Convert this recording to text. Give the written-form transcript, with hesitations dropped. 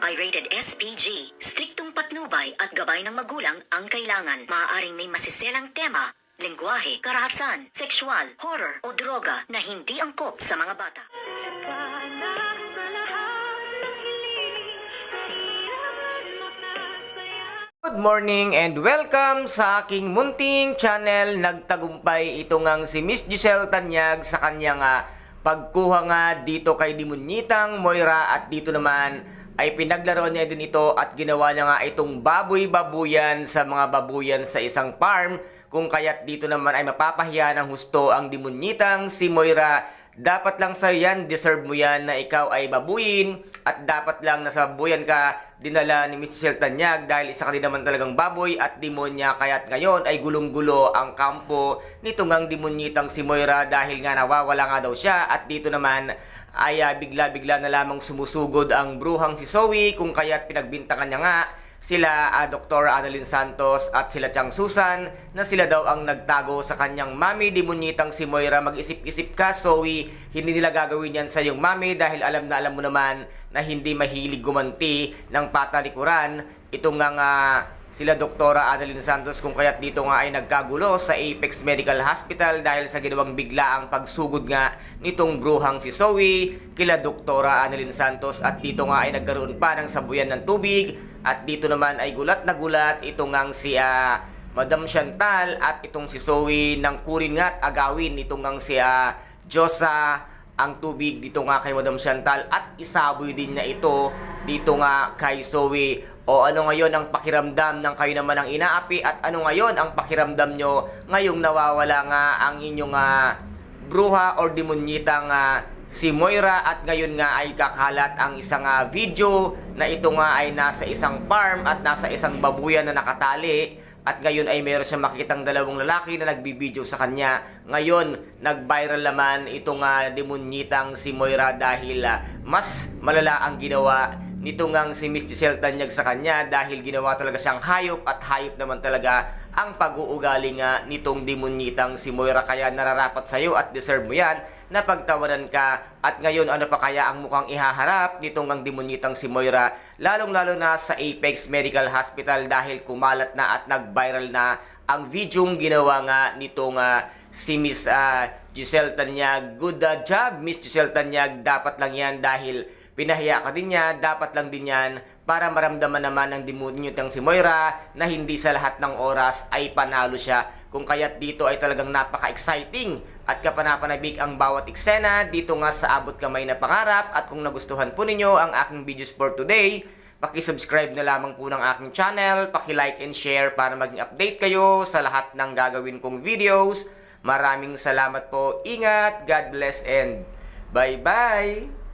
Pirated SPG. Striktong patnubay at gabay ng magulang ang kailangan. Maaaring may masiselang tema, lengguwahe, karahasan, sexual, horror o droga na hindi angkop sa mga bata. Good morning and welcome sa aking munting channel. Nagtagumpay ito ngang si Miss Giselle Tanyag sa kanyang pagkuha nga dito kay Demonyitang Moira, at dito naman ay pinaglaro niya din ito at ginawa niya nga itong baboy-babuyan sa mga babuyan sa isang farm, kung kaya't dito naman ay mapapahiya ng husto ang Demonyitang si Moira. Dapat lang sa yan, deserve mo yan na ikaw ay babuyin, at dapat lang nasa babuyan ka dinala ni Miss Giselle Tanyag dahil isa ka din naman talagang baboy at demonya. Kaya't ngayon ay gulong-gulo ang kampo nito ngang Demonyitang si Moira dahil nga nawawala nga daw siya, at dito naman ay bigla-bigla na lamang sumusugod ang bruhang si Zoe, kung kaya't pinagbintangan niya nga sila Dr. Annalyn Santos at sila Chang Susan na sila daw ang nagtago sa kanyang mami Demonyitang si Moira. Mag-isip-isip ka, Zoe, hindi nila gagawin yan sa iyong mami dahil alam na alam mo naman na hindi mahilig gumanti ng patalikuran itong nga sila Dr. Annalyn Santos, kung kaya't dito nga ay nagkagulo sa Apex Medical Hospital dahil sa ginawang biglaang pagsugod nga nitong bruhang si Zoe kila Dr. Annalyn Santos, at dito nga ay nagkaroon pa ng sabuyan ng tubig, at dito naman ay gulat na gulat itong ngang si Madam Chantal at itong si Zoe nang kurin nga at agawin itong ngang si Diyosa ang tubig dito nga kay Madam Chantal, at isaboy din niya ito dito nga kay Zoe. O ano ngayon ang pakiramdam ng kayo naman ang inaapi, at ano ngayon ang pakiramdam nyo ngayong nawawala nga ang inyong bruha or demonyitang si Moira, at ngayon nga ay kakalat ang isang video na ito nga ay nasa isang farm at nasa isang babuyan na nakatali, at ngayon ay meron siyang makitang dalawang lalaki na nagbibideo sa kanya. Ngayon nag-viral naman itong Demonyitang si Moira dahil mas malala ang ginawa nito ngang si Miss Giselle Tanyag sa kanya, dahil ginawa talaga siyang hayop, at hayop naman talaga ang pag-uugali nga nitong Demonyitang si Moira. Kaya nararapat sa'yo at deserve mo yan na pagtawanan ka. At ngayon ano pa kaya ang mukhang ihaharap nitong ang Demonyitang si Moira, lalong-lalo na sa Apex Medical Hospital dahil kumalat na at nag-viral na ang videong ginawa nga nitong si Miss Giselle Tanyag. Good job Miss Giselle Tanyag, dapat lang yan dahil pinahiya ka din niya, dapat lang din yan para maramdaman naman ng Demonyitang si Moira na hindi sa lahat ng oras ay panalo siya. Kung kaya't dito ay talagang napaka-exciting at kapanapanabik ang bawat eksena dito nga sa Abot Kamay na Pangarap. At kung nagustuhan po ninyo ang aking videos for today, paki-subscribe na lamang po ng aking channel, paki-like and share para maging update kayo sa lahat ng gagawin kong videos. Maraming salamat po, ingat, God bless and bye-bye!